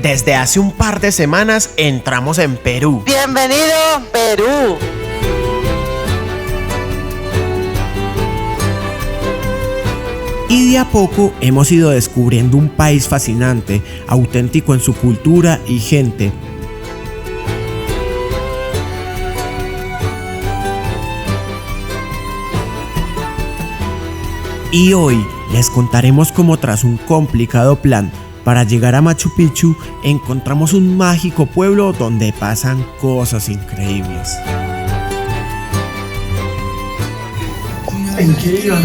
Desde hace un par de semanas entramos en Perú. ¡Bienvenido, Perú! Y de a poco hemos ido descubriendo un país fascinante, auténtico en su cultura y gente. Y hoy les contaremos cómo tras un complicado plan para llegar a Machu Picchu encontramos un mágico pueblo donde pasan cosas increíbles. ¿En qué iba?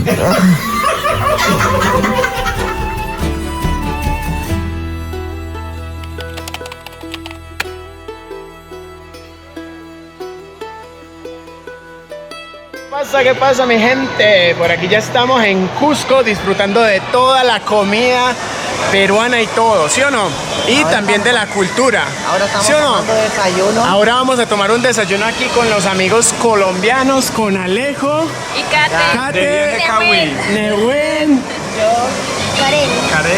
¿Qué pasa, mi gente? Por aquí ya estamos en Cusco disfrutando de toda la comida peruana y todo, ¿sí o no? Y ahora también de la cultura. Ahora estamos ¿sí o no? tomando desayuno. Ahora vamos a tomar un desayuno aquí con los amigos colombianos, con Alejo y Kate, Nehuen,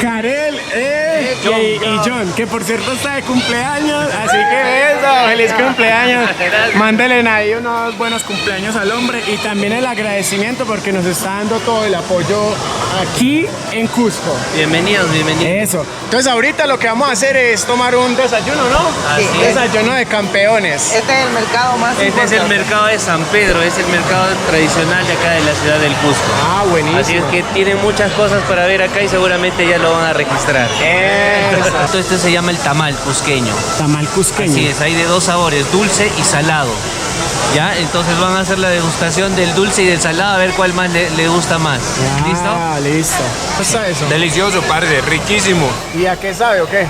Karel, y John, que por cierto está de cumpleaños, así que eso, feliz cumpleaños. Mándenle ahí unos buenos cumpleaños al hombre y también el agradecimiento porque nos está dando todo el apoyo aquí en Cusco. Bienvenidos. Eso. Entonces ahorita lo que vamos a hacer es tomar un desayuno, ¿no? Así Un es. desayuno de campeones. Este es el mercado más Este es el mercado de San Pedro, es el mercado tradicional de acá de la ciudad del Cusco. Ah, buenísimo. Así es que tienen muchas cosas para ver acá y seguramente ya lo van a registrar. Eso. Este se llama el tamal cusqueño. Tamal cusqueño. Así es, hay de dos sabores, dulce y salado. ¿Ya? Entonces van a hacer la degustación del dulce y del salado a ver cuál más le gusta más. ¿Listo? Ah, listo. ¿Qué está eso? Delicioso, parce, riquísimo. ¿Y a qué sabe o qué?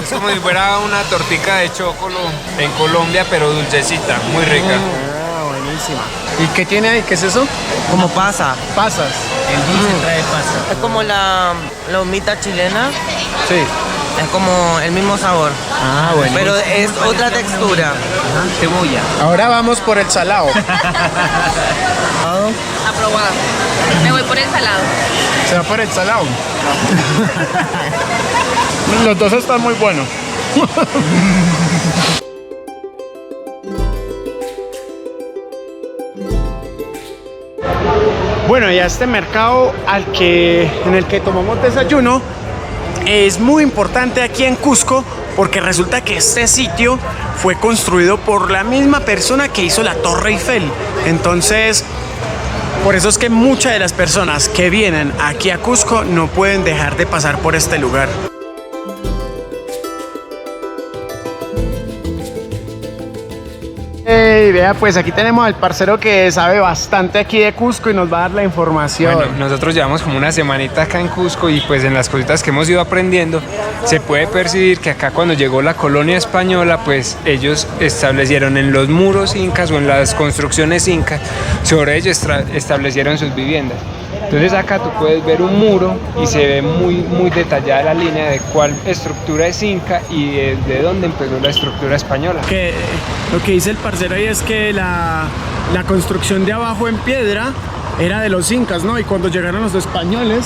Es como si fuera una tortica de chocolo en Colombia, pero dulcecita, muy rica. Ah, buenísima. ¿Y qué tiene ahí? ¿Qué es eso? Como pasa. Pasas. El dulce trae pasa. Es como la humita chilena. Sí. Es como el mismo sabor. Ah, bueno. Pero es otra textura. Cebolla. Ahora vamos por el salado. aprobado. Me voy por el salado. Se va por el salado. Los dos están muy buenos. Bueno, ya este mercado en el que tomamos desayuno es muy importante aquí en Cusco porque resulta que este sitio fue construido por la misma persona que hizo la Torre Eiffel. Entonces, por eso es que muchas de las personas que vienen aquí a Cusco no pueden dejar de pasar por este lugar. Hey, vea, pues aquí tenemos al parcero que sabe bastante aquí de Cusco y nos va a dar la información. Bueno, nosotros llevamos como una semanita acá en Cusco y pues en las cositas que hemos ido aprendiendo se puede percibir que acá cuando llegó la colonia española pues ellos establecieron en los muros incas o en las construcciones incas, sobre ellos establecieron sus viviendas. Entonces acá tú puedes ver un muro y se ve muy detallada la línea de cuál estructura es inca y de dónde empezó la estructura española. Que lo que dice el parcero ahí es que la construcción de abajo en piedra era de los incas, ¿no? Y cuando llegaron los españoles,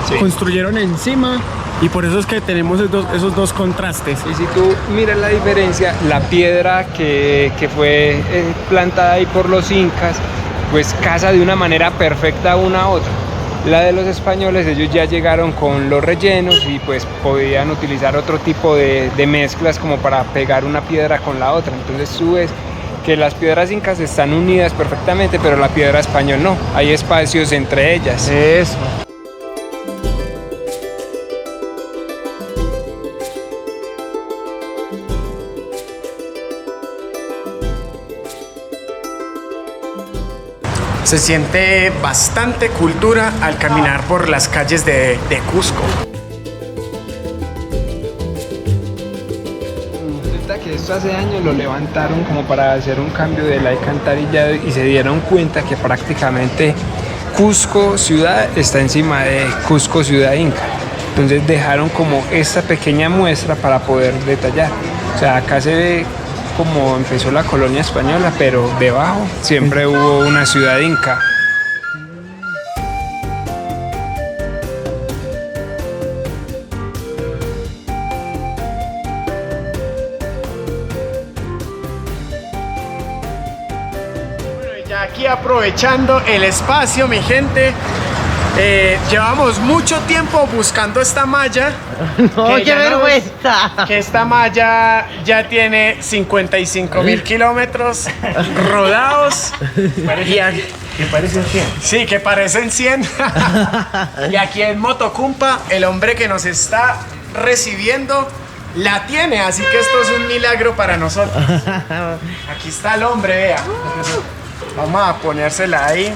Sí. construyeron encima y por eso es que tenemos esos dos contrastes. Y si tú miras la diferencia, la piedra que fue plantada ahí por los incas, pues casa de una manera perfecta una a otra. La de los españoles, ellos ya llegaron con los rellenos y pues podían utilizar otro tipo de mezclas como para pegar una piedra con la otra. Entonces tú ves que las piedras incas están unidas perfectamente, pero la piedra español no. Hay espacios entre ellas. Eso. Se siente bastante cultura al caminar por las calles de Cusco. Resulta que esto hace años lo levantaron como para hacer un cambio del alcantarillado y se dieron cuenta que prácticamente Cusco ciudad está encima de Cusco ciudad inca. Entonces dejaron como esta pequeña muestra para poder detallar. O sea, acá se ve como empezó la colonia española, pero debajo siempre hubo una ciudad inca. aquí aprovechando el espacio, mi gente. Llevamos mucho tiempo buscando esta malla. No, que qué ya vergüenza. que esta malla ya tiene 55.000 kilómetros rodados. Que parecen 100. Sí, que parecen 100. Y aquí en Motocumpa, el hombre que nos está recibiendo la tiene, así que esto es un milagro para nosotros. Aquí está el hombre, vea. Vamos a ponérsela ahí.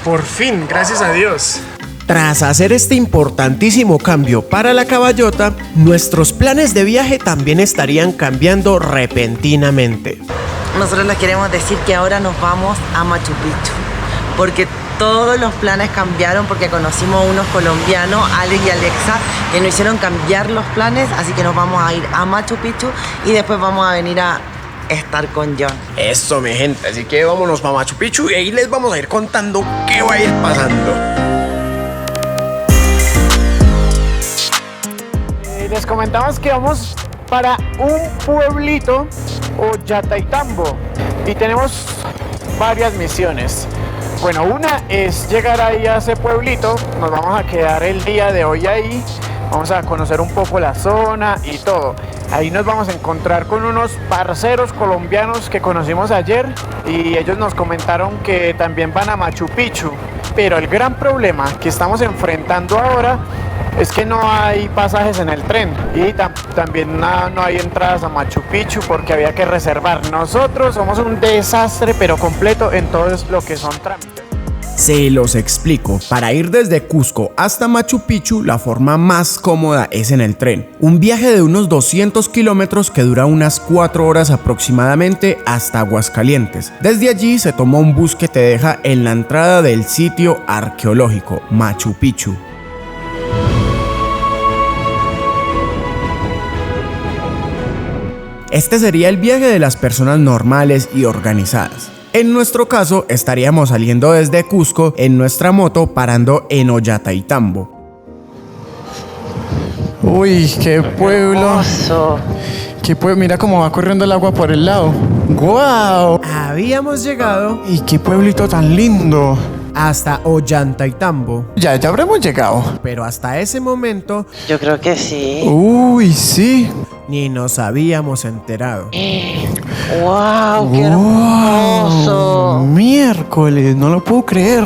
Por fin, gracias a Dios. Tras hacer este importantísimo cambio para la caballota, nuestros planes de viaje también estarían cambiando repentinamente. Nosotros les queremos decir que ahora nos vamos a Machu Picchu, porque todos los planes cambiaron, porque conocimos a unos colombianos, Alex y Alexa, que nos hicieron cambiar los planes, así que nos vamos a ir a Machu Picchu y después vamos a venir a estar con John. Eso, mi gente, así que vámonos para Machu Picchu y ahí les vamos a ir contando qué va a ir pasando. Les comentamos que vamos para un pueblito, Ollantaytambo, y tenemos varias misiones. Bueno, una es llegar ahí a ese pueblito, nos vamos a quedar el día de hoy ahí, vamos a conocer un poco la zona y todo. Ahí nos vamos a encontrar con unos parceros colombianos que conocimos ayer y ellos nos comentaron que también van a Machu Picchu. Pero el gran problema que estamos enfrentando ahora es que no hay pasajes en el tren y también no hay entradas a Machu Picchu porque había que reservar. Nosotros somos un desastre pero completo en todo lo que son trámites. Se los explico. Para ir desde Cusco hasta Machu Picchu, la forma más cómoda es en el tren. Un viaje de unos 200 kilómetros que dura unas 4 horas aproximadamente hasta Aguascalientes. Desde allí se toma un bus que te deja en la entrada del sitio arqueológico Machu Picchu. Este sería el viaje de las personas normales y organizadas. En nuestro caso, estaríamos saliendo desde Cusco en nuestra moto parando en Ollantaytambo. Uy, qué pueblo. Qué pueblo, mira cómo va corriendo el agua por el lado. ¡Guau! Habíamos llegado Y qué pueblito tan lindo. hasta Ollantaytambo, Ya habremos llegado. pero hasta ese momento Yo creo que sí. Uy, sí. ni nos habíamos enterado. ¡Wow! ¡Qué Wow, hermoso! miércoles, no lo puedo creer.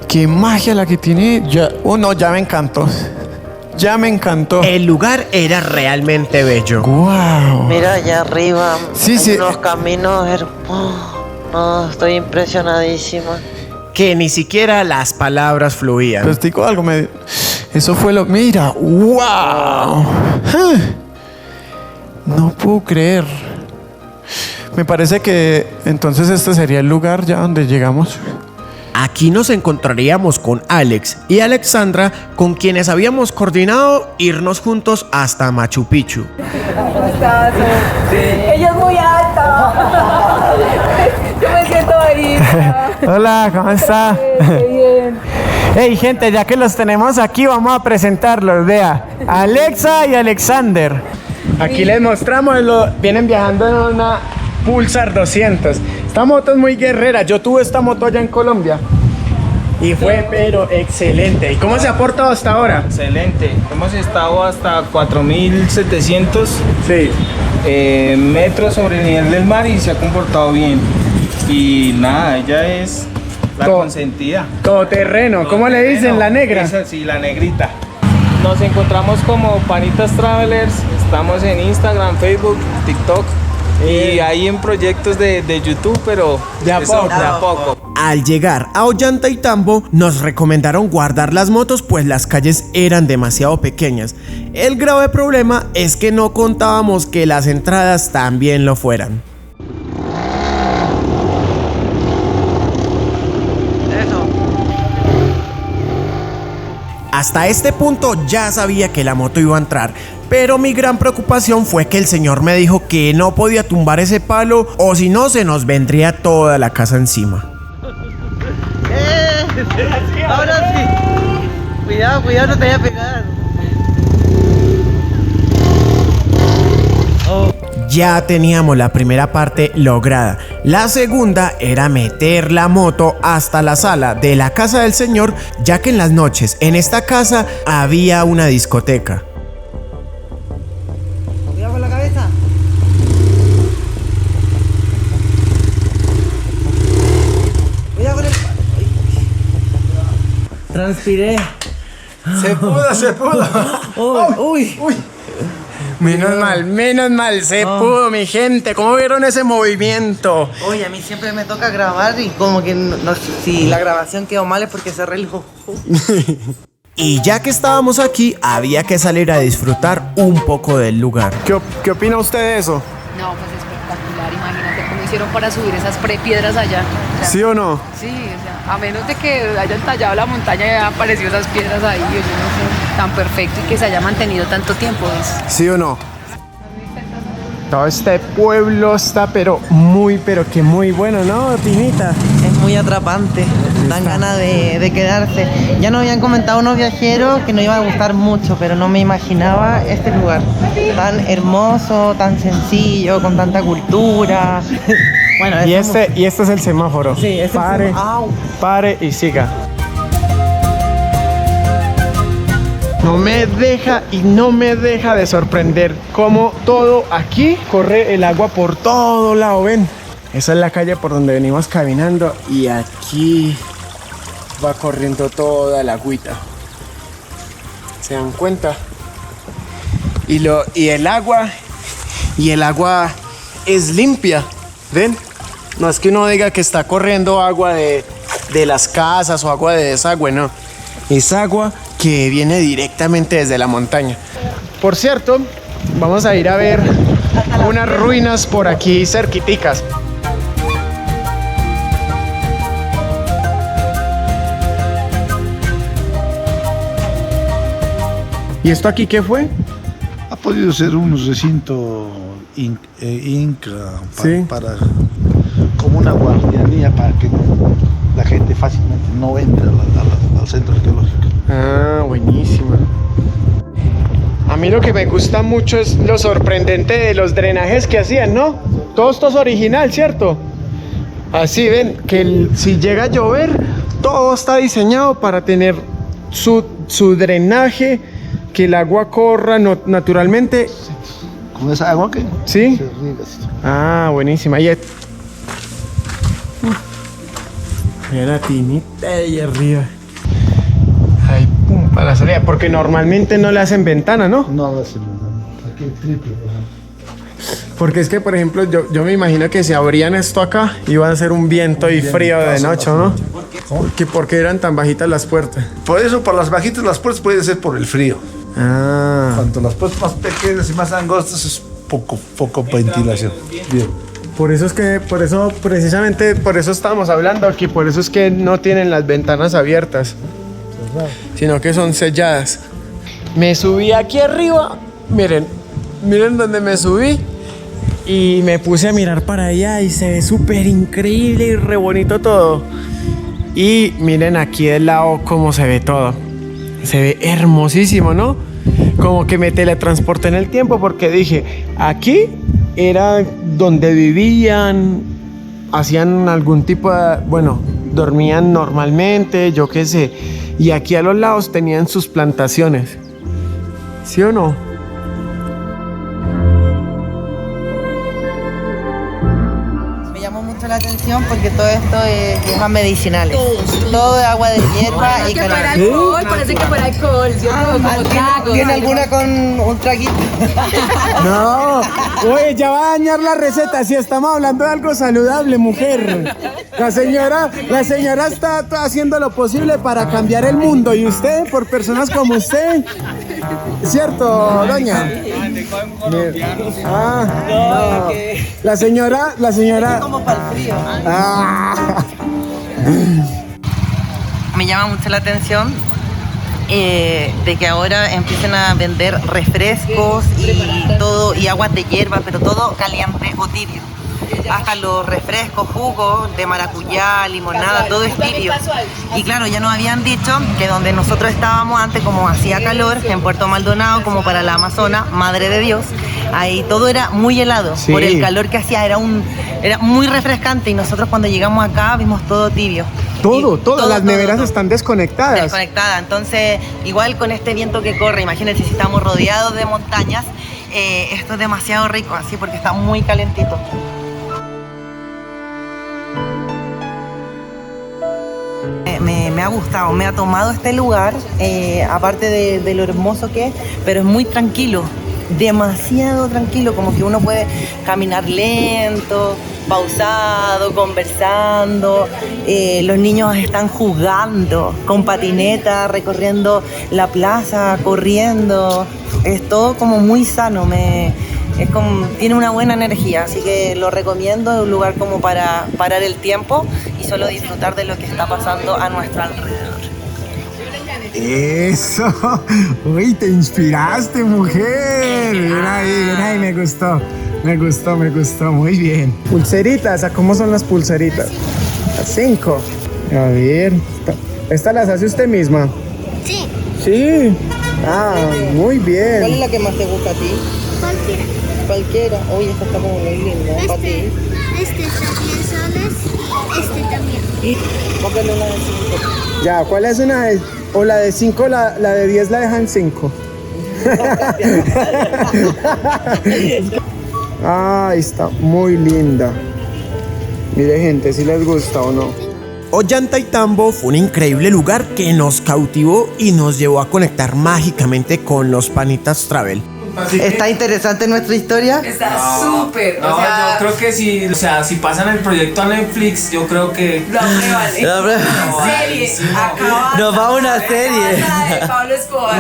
Qué magia la que tiene. Ya, no, ya me encantó. Ya me encantó. El lugar era realmente bello. Wow. Mira allá arriba, Sí, hay sí. unos caminos hermosos. No, estoy impresionadísima. Que ni siquiera las palabras fluían. Pues te digo algo, eso fue lo. Mira, wow. No puedo creer. Me parece que entonces este sería el lugar ya donde llegamos. Aquí nos encontraríamos con Alex y Alexandra, con quienes habíamos coordinado irnos juntos hasta Machu Picchu. Ella es muy alta. Yo me siento bajita. Hola, ¿cómo está? Qué bien. Hey, gente, ya que los tenemos aquí, vamos a presentarlos. Vea, Alexa y Alexander. Aquí les mostramos, vienen viajando en una Pulsar 200. Esta moto es muy guerrera. Yo tuve esta moto allá en Colombia y fue pero excelente. ¿Y cómo se ha portado hasta ahora? Excelente. Hemos estado hasta 4.700 Sí. metros sobre el nivel del mar y se ha comportado bien. Y nada, ella es la Todo- consentida. Todoterreno. ¿Cómo le dicen? La negra. Esa sí, la negrita. Nos encontramos como Panitas Travelers. Estamos en Instagram, Facebook, TikTok. Y ahí en proyectos de YouTube, pero De a eso, poco. de a poco. Al llegar a Ollantaytambo nos recomendaron guardar las motos pues las calles eran demasiado pequeñas. El grave problema es que no contábamos que las entradas también lo fueran. Hasta este punto ya sabía que la moto iba a entrar, pero mi gran preocupación fue que el señor me dijo que no podía tumbar ese palo o si no se nos vendría toda la casa encima. Ahora sí. Cuidado, cuidado, no te vayas a pegar. ya teníamos la primera parte lograda. La segunda era meter la moto hasta la sala de la casa del señor, ya que en las noches en esta casa había una discoteca. Cuidado con la cabeza. Cuidado con el... Transpiré. Se pudo. Uy. Menos mal, se pudo, mi gente. ¿Cómo vieron ese movimiento? Oye, a mí siempre me toca grabar y como que no sé si la grabación quedó mal es porque cerré el ojo. Y ya que estábamos aquí, había que salir a disfrutar un poco del lugar. ¿Qué opina usted de eso? No, pues espectacular, imagínate cómo hicieron para subir esas piedras allá. O sea, ¿Sí o no? Sí, o sea, a menos de que hayan tallado la montaña y hayan aparecido esas piedras ahí, yo no sé, tan perfecto y que se haya mantenido tanto tiempo. ¿Sí o no? Todo este pueblo está pero que muy bueno, ¿no, Pinita? Es muy atrapante, dan ganas de quedarse. Ya nos habían comentado unos viajeros que nos iba a gustar mucho, pero no me imaginaba este lugar tan hermoso, tan sencillo, con tanta cultura. Bueno, Y este es el semáforo. Sí, este pare, ¡Au! pare y siga. No me deja de sorprender cómo todo aquí corre el agua por todo lado, ven. Esa es la calle por donde venimos caminando y aquí va corriendo toda la agüita. ¿Se dan cuenta? Y el agua es limpia, ¿ven? No es que uno diga que está corriendo agua de las casas o agua de desagüe, no. Es agua que viene directamente desde la montaña. Por cierto, vamos a ir a ver unas ruinas por aquí cerquiticas. ¿Y esto aquí qué fue? Ha podido ser un recinto inca Sí. para como una guardianía para que la gente fácilmente no entre al centro arqueológico. Ah, buenísimo. A mí lo que me gusta mucho es lo sorprendente de los drenajes que hacían, ¿no? Todo esto es original, ¿cierto? Así ven, que si llega a llover, todo está diseñado para tener su drenaje, que el agua corra naturalmente. Con esa agua que ¿Sí? se riega así. Ah, buenísima. Mira la tinita de ahí arriba. Ahí, pum, para la salida. Porque normalmente no le hacen ventana, ¿no? No, no se aquí el triple. Porque es que, por ejemplo, yo me imagino que si abrían esto acá, iba a ser un viento y frío de noche, ¿no? ¿Por qué eran tan bajitas las puertas? Por eso, por las bajitas las puertas puede ser por el frío. Ah. Cuanto las puertas más pequeñas y más angostas es poco ventilación. Bien. Precisamente por eso estábamos hablando aquí, por eso es que no tienen las ventanas abiertas, sino que son selladas. Me subí aquí arriba, miren donde me subí y me puse a mirar para allá y se ve súper increíble y re bonito todo. Y miren aquí del lado cómo se ve todo. Se ve hermosísimo, ¿no? Como que me teletransporté en el tiempo porque dije, aquí era donde vivían, hacían algún tipo de, dormían normalmente, yo qué sé. Y aquí a los lados tenían sus plantaciones. ¿Sí o no? Me llamó mucho la atención porque todo esto es hierbas medicinales. Todo es agua de hierba y que fuera cannabis. alcohol, parece que fuera alcohol, ¿cierto? Como trago. ¿Tiene alguna con un traguito? No, oye, ya va a dañar la receta. Si estamos hablando de algo saludable, mujer. La señora está haciendo lo posible para cambiar el mundo. Y usted, por personas como usted, ¿cierto, doña? Ah, no. La señora. Como para el frío. Ah. Me llama mucho la atención de que ahora empiecen a vender refrescos y todo, y aguas de hierba, pero todo caliente o tibio. Hasta los refrescos, jugos de maracuyá, limonada, todo es tibio. Y claro, ya nos habían dicho que donde nosotros estábamos antes, como hacía calor, en Puerto Maldonado, como para la Amazona, Madre de Dios, ahí todo era muy helado, Sí. por el calor que hacía, era muy refrescante y nosotros cuando llegamos acá vimos todo tibio. Todo, las neveras están desconectadas. Desconectada, entonces igual con este viento que corre, imagínense si estamos rodeados de montañas, esto es demasiado rico así porque está muy calentito. Me ha gustado, me ha tomado este lugar, aparte de lo hermoso que es, pero es muy tranquilo, demasiado tranquilo, como que uno puede caminar lento, pausado, conversando, los niños están jugando con patineta, recorriendo la plaza, corriendo, es todo como muy sano, tiene una buena energía, así que lo recomiendo, es un lugar como para parar el tiempo y solo disfrutar de lo que está pasando a nuestro alrededor. Eso. Uy, te inspiraste, mujer. Bien ahí, me gustó. Muy bien. Pulseritas, ¿a cómo son las pulseritas? A 5. A ver. ¿Esta las hace usted misma? Sí. Sí. Ah, muy bien. ¿Cuál es la que más te gusta a ti? Cualquiera. Cualquiera. Uy, esta está como muy linda, para ti. Este está 10 soles, este también. Y cómprale una de 5. Ya, ¿cuál es una de...? O la de 5, la de 10 la dejan 5. Ay, está muy linda. Mire, gente, si les gusta o no. Ollantaytambo fue un increíble lugar que nos cautivó y nos llevó a conectar mágicamente con los Panitas Travel. ¿Está interesante nuestra historia? Está súper. No, o sea, yo creo que si pasan el proyecto a Netflix, yo creo que... lo aprueban. Lo aprueban. Serie. Acaba. Nos va una serie. De Pablo Escobar.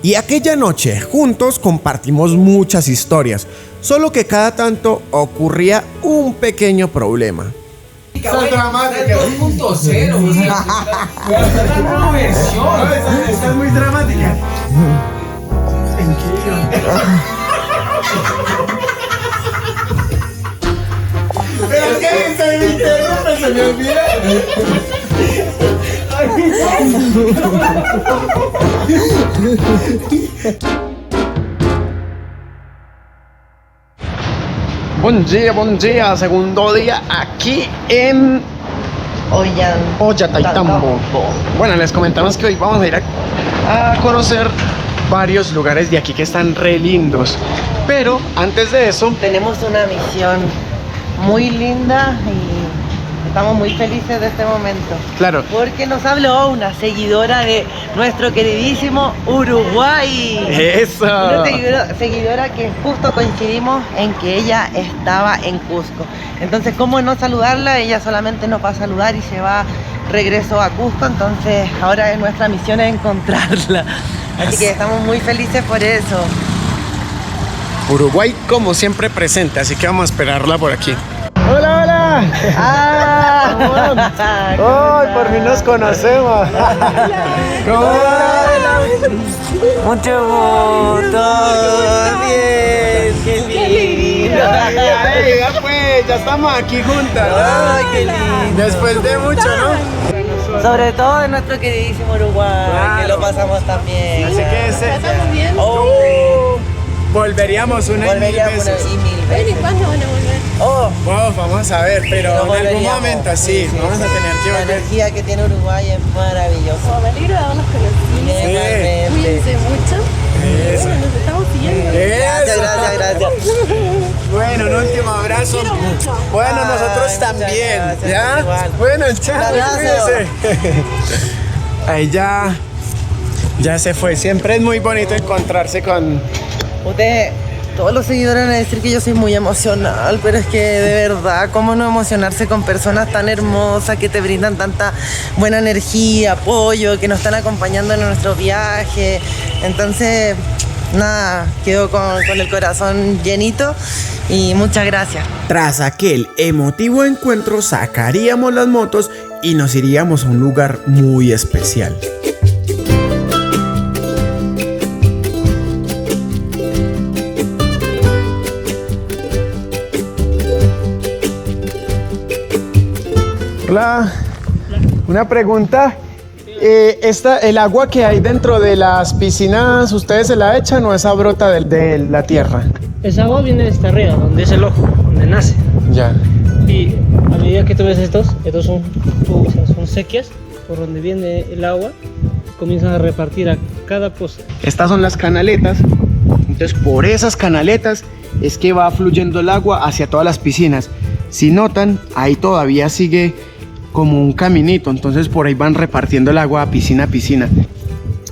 Y aquella noche juntos compartimos muchas historias, solo que cada tanto ocurría un pequeño problema. Esta es dramática, es 2.0. Esta nueva versión. Esta es muy dramática. Pero que se me interrumpe, se me olvida. Buen día, segundo día aquí en Ollantaytambo. Bueno, les comentamos que hoy vamos a ir a conocer varios lugares de aquí que están re lindos. Pero antes de eso, Tenemos una misión muy linda y estamos muy felices de este momento. claro, Porque nos habló una seguidora de nuestro queridísimo Uruguay. eso. Una seguidora que justo coincidimos en que ella estaba en Cusco. Entonces, ¿cómo no saludarla? Ella solamente nos va a saludar y se va regreso a Cusco. Entonces, ahora nuestra misión es encontrarla. Así que estamos muy felices por eso. Uruguay como siempre presente, así que vamos a esperarla por aquí. Hola, hola. ¡Ay, por fin nos conocemos! ¿Cómo va? Mucho gusto. Bien, qué lindo. Ay, ya pues, ya estamos aquí juntas. Ay, qué lindo. Después de mucho, ¿no? Sobre todo de nuestro queridísimo Uruguay, Claro. que lo pasamos tan bien. Así que ese... Oh, Volveríamos una y mil volveríamos veces. y mil veces. ¿Cuándo van a volver? Oh, Oh, vamos a ver, pero nos en algún volveríamos. momento sí, vamos a tener que La volver. energía que tiene Uruguay es maravillosa. Me alegro de habernos conocido. Realmente. Cuídense mucho. Eso. Bueno, nos estamos siguiendo. Gracias, Eso. gracias. Bueno, un último abrazo. Quiero mucho. Bueno, Ay, nosotros muchas también. gracias, ¿Ya? igual. Bueno, chao. Un abrazo. cuídense. Ahí ya se fue. Siempre es muy bonito encontrarse con... Usted, todos los seguidores van a decir que yo soy muy emocional, pero es que de verdad, ¿cómo no emocionarse con personas tan hermosas que te brindan tanta buena energía, apoyo, que nos están acompañando en nuestro viaje? Entonces, nada, quedo con el corazón llenito y muchas gracias. Tras aquel emotivo encuentro, sacaríamos las motos y nos iríamos a un lugar muy especial. Hola, una pregunta. el agua que hay dentro de las piscinas, ¿ustedes se la echan o esa brota de la tierra? Esa agua viene desde arriba, donde es el ojo, donde nace. Ya. Y a medida que tú ves estos son sequías por donde viene el agua, comienzan a repartir a cada pozo. Estas son las canaletas, entonces por esas canaletas es que va fluyendo el agua hacia todas las piscinas. Si notan, ahí todavía sigue como un caminito, entonces por ahí van repartiendo el agua a piscina a piscina.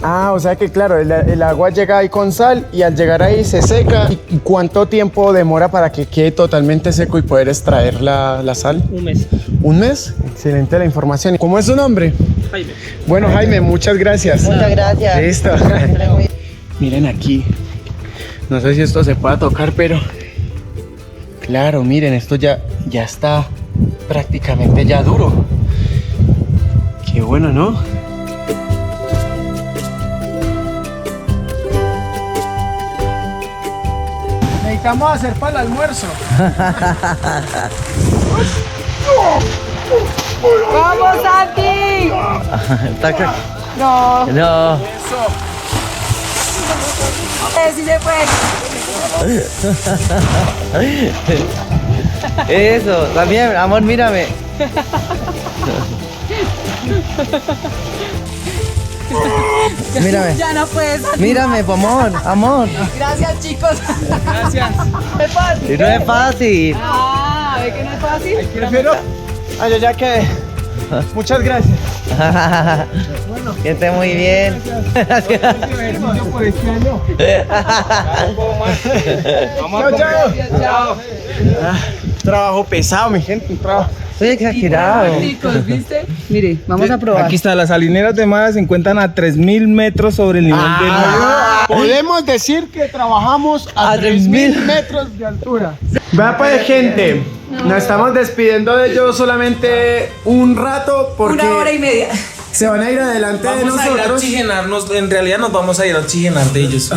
Ah, o sea que claro, el agua llega ahí con sal y al llegar ahí se seca. ¿Y cuánto tiempo demora para que quede totalmente seco y poder extraer la sal? Un mes. ¿Un mes? Excelente la información. ¿Cómo es su nombre? Jaime. Bueno, Jaime, muchas gracias. Muchas gracias. Listo. Miren aquí. No sé si esto se pueda tocar, pero... Claro, miren, esto ya está prácticamente ya duro. Qué bueno, ¿no? Necesitamos hacer para el almuerzo. ¡Vamos, Santi! No. No. Sí se puede. Eso, también, amor, mírame. Mírame. Ya no puedes. Mírame, amor. Gracias, chicos. Gracias. Es fácil. Y no es fácil. Ah, ¿ve que no es fácil? Prefiero... Ay, ya que... Muchas gracias. Que esté muy bien. Gracias. Por este año. Chao. Trabajo pesado, mi gente, un trabajo. Soy exagerado. Chicos, ¿viste? Mire, vamos a probar. Aquí está, las salineras de Mara se encuentran a 3.000 metros sobre el nivel del mar. Podemos decir que trabajamos a 3.000 metros de altura. Vea pues, gente, nos estamos despidiendo de ellos solamente un rato porque 1 hora y media. se van a ir adelante de Vamos a ir a nosotros. oxigenarnos, en realidad nos vamos a ir a oxigenar de ellos.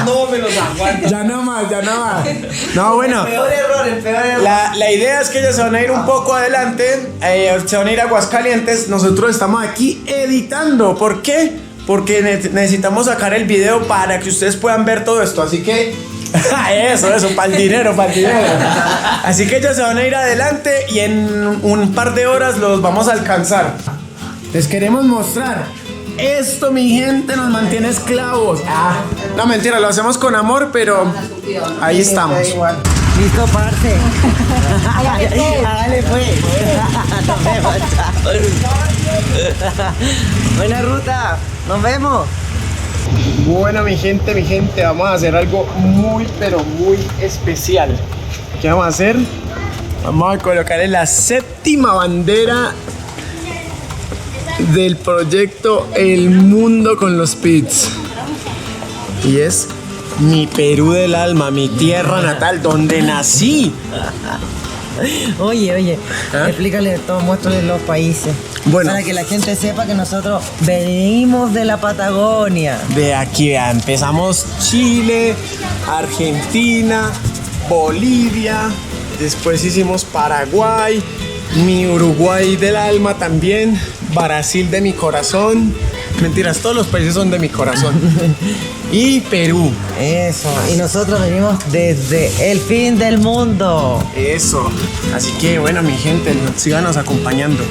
No me los aguanto. Ya no más. No, bueno. El peor error. La idea es que ellos se van a ir un poco adelante, se van a ir a Aguascalientes. Nosotros estamos aquí editando. ¿Por qué? Porque necesitamos sacar el video para que ustedes puedan ver todo esto. Así que eso, para el dinero. Así que ellos se van a ir adelante y en un par de horas los vamos a alcanzar. Les queremos mostrar. Esto, mi gente, nos mantiene esclavos. No, mentira, lo hacemos con amor, pero ahí estamos. Listo, parce. Hágale pues. Nos vemos, chao. Buena ruta. Nos vemos. Bueno, mi gente, vamos a hacer algo muy, pero muy especial. ¿Qué vamos a hacer? Vamos a colocarle la 7ª bandera del proyecto El Mundo con los Pits. Y es mi Perú del alma, mi tierra natal, donde nací. Oye, explícale todo, muéstrale los países. Bueno. Para que la gente sepa que nosotros venimos de la Patagonia. De aquí, empezamos Chile, Argentina, Bolivia, después hicimos Paraguay, mi Uruguay del alma también, Brasil de mi corazón. Mentiras, todos los países son de mi corazón. Y Perú. Eso. Y nosotros venimos desde el fin del mundo. Eso. Así que bueno, mi gente, síganos acompañando.